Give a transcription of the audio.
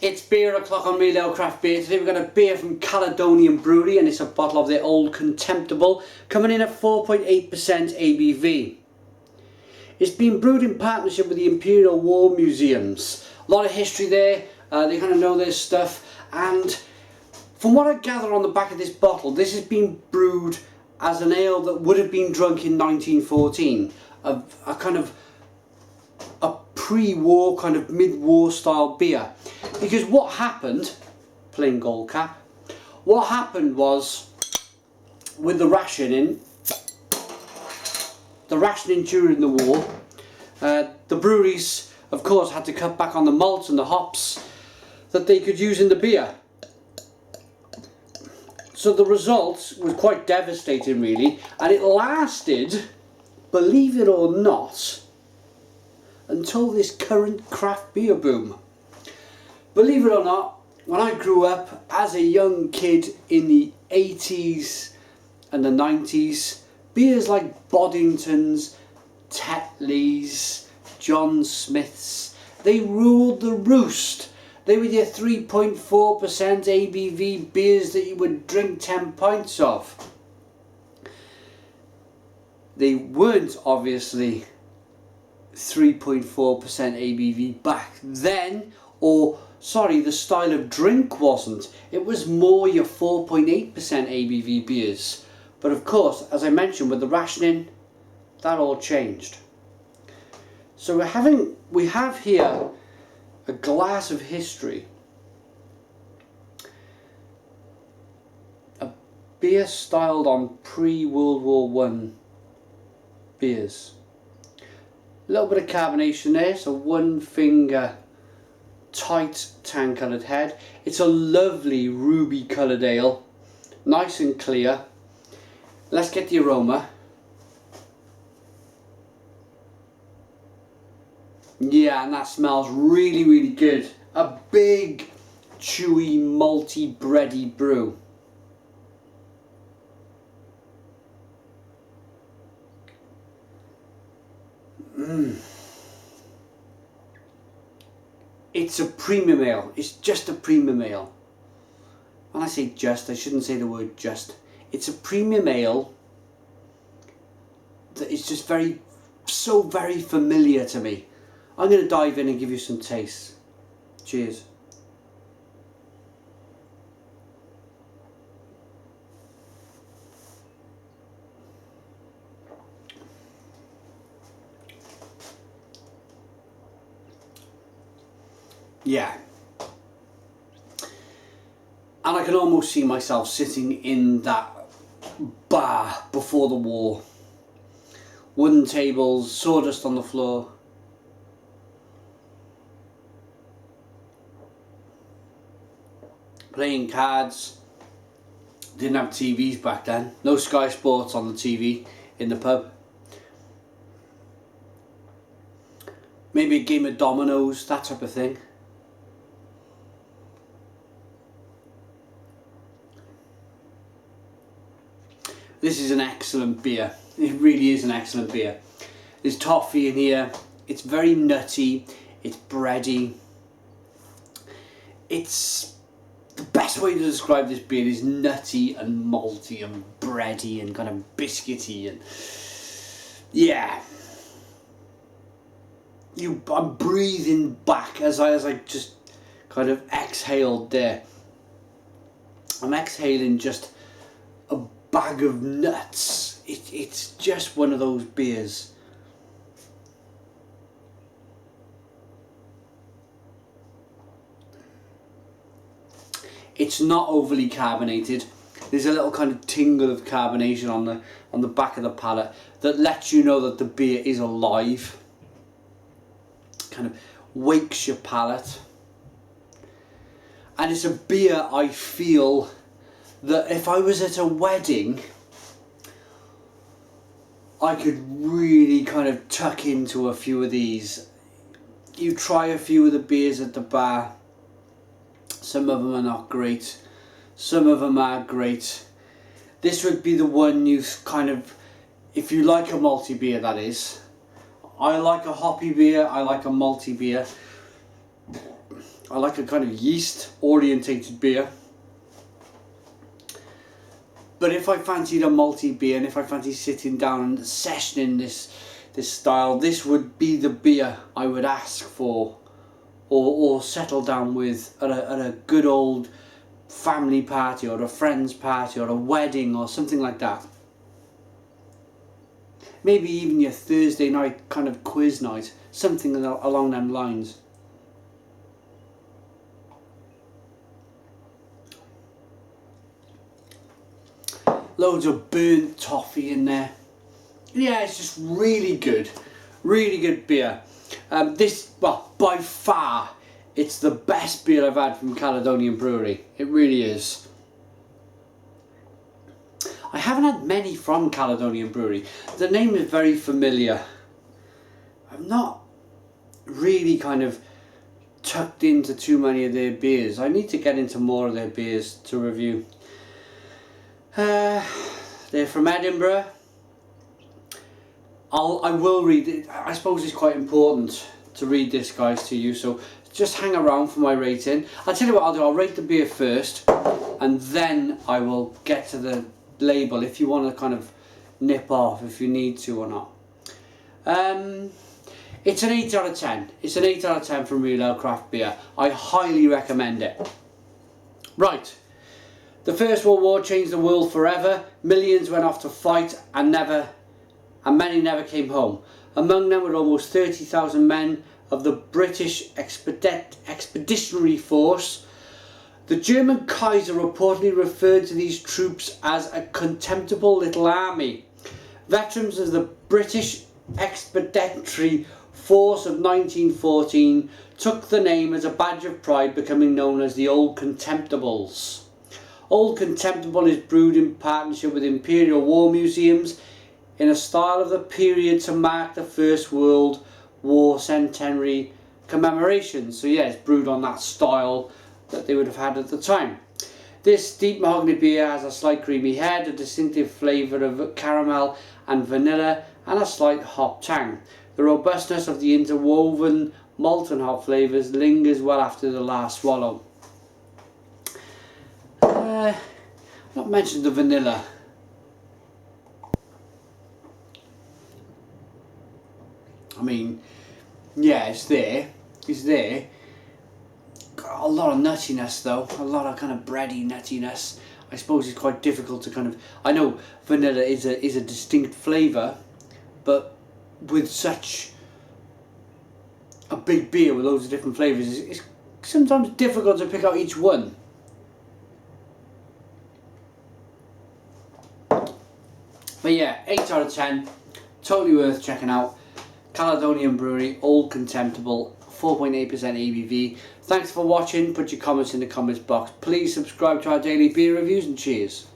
It's beer o'clock on Real Ale Craft Beer. Today we've got a beer from Caledonian Brewery and it's a bottle of their old Contemptible, coming in at 4.8% ABV. It's been brewed in partnership with the Imperial War Museums. A lot of history there, they kind of know their stuff, and from what I gather on the back of this bottle, this has been brewed as an ale that would have been drunk in 1914. A kind of a pre-war, kind of mid-war style beer. Because what happened, plain gold cap, what happened was, with the rationing during the war, the breweries of course had to cut back on the malts and the hops that they could use in the beer. So the result was quite devastating really, and it lasted, believe it or not, until this current craft beer boom. Believe it or not, when I grew up as a young kid in the 80s and the 90s, beers like Boddington's, Tetley's, John Smith's, they ruled the roost. They were your 3.4% ABV beers that you would drink 10 pints of. They weren't obviously 3.4% ABV back then, or sorry, the style of drink wasn't. It was more your 4.8% ABV beers. But of course, as I mentioned, with the rationing, that all changed. So we have here a glass of history. A beer styled on pre-World War I beers. A little bit of carbonation there, so one finger tight tan coloured head. It's a lovely ruby coloured ale, nice and clear. Let's get the aroma. Yeah, and that smells really, really good. A big, chewy, malty, bready brew. It's a premium ale. It's just a premium ale. When I say just, I shouldn't say the word just. It's a premium ale that is just so very familiar to me. I'm going to dive in and give you some taste. Cheers. Yeah. And I can almost see myself sitting in that bar before the war. Wooden tables, sawdust on the floor. Playing cards. Didn't have TVs back then. No Sky Sports on the TV in the pub. Maybe a game of dominoes, that type of thing. This is an excellent beer. It really is an excellent beer. There's toffee in here. It's very nutty. It's bready. It's the best way to describe this beer is nutty and malty and bready and kind of biscuity, and yeah. I'm breathing back as I just kind of exhaled there. I'm exhaling just a bag of nuts. It's just one of those beers. It's not overly carbonated. There's a little kind of tingle of carbonation on the back of the palate that lets you know that the beer is alive. Kind of wakes your palate. And it's a beer I feel that if I was at a wedding, I could really kind of tuck into a few of these. You try a few of the beers at the bar. Some of them are not great. Some of them are great. This would be the one you kind of, if you like a malty beer, that is. I like a hoppy beer, I like a malty beer. I like a kind of yeast orientated beer. But if I fancied a malty beer, and if I fancy sitting down and sessioning this style, this would be the beer I would ask for, or settle down with at a good old family party, or a friend's party, or a wedding, or something like that. Maybe even your Thursday night kind of quiz night, something along them lines. Loads of burnt toffee in there. Yeah, it's just really good beer. Well, by far, it's the best beer I've had from Caledonian Brewery. It really is. I haven't had many from Caledonian Brewery. The name is very familiar. I'm not really kind of tucked into too many of their beers. I need to get into more of their beers to review. They're from Edinburgh. I will read it. I suppose it's quite important to read this, guys, to you, so just hang around for my rating. I'll tell you what I'll do. I'll rate the beer first, and then I will get to the label if you want to kind of nip off if you need to or not. It's an 8 out of 10. It's an 8 out of 10 from Real Ale Craft Beer. I highly recommend it. Right. The First World War changed the world forever. Millions went off to fight and many never came home. Among them were almost 30,000 men of the British Expeditionary Force. The German Kaiser reportedly referred to these troops as a contemptible little army. Veterans of the British Expeditionary Force of 1914 took the name as a badge of pride, becoming known as the Old Contemptibles. Old Contemptible is brewed in partnership with Imperial War Museums in a style of the period to mark the First World War centenary commemoration. So yeah, it's brewed on that style that they would have had at the time. This deep mahogany beer has a slight creamy head, a distinctive flavour of caramel and vanilla, and a slight hop tang. The robustness of the interwoven malt and hop flavours lingers well after the last swallow. Not mentioned the vanilla. I mean, yeah, it's there. It's there. Got a lot of nuttiness though. A lot of kind of bready nuttiness. I suppose it's quite difficult to kind of... I know vanilla is a distinct flavour, but with such a big beer with loads of different flavours, it's sometimes difficult to pick out each one. But yeah, 8 out of 10, totally worth checking out. Caledonian Brewery, Old Contemptible, 4.8% ABV. Thanks for watching. Put your comments in the comments box. Please subscribe to our daily beer reviews, and cheers.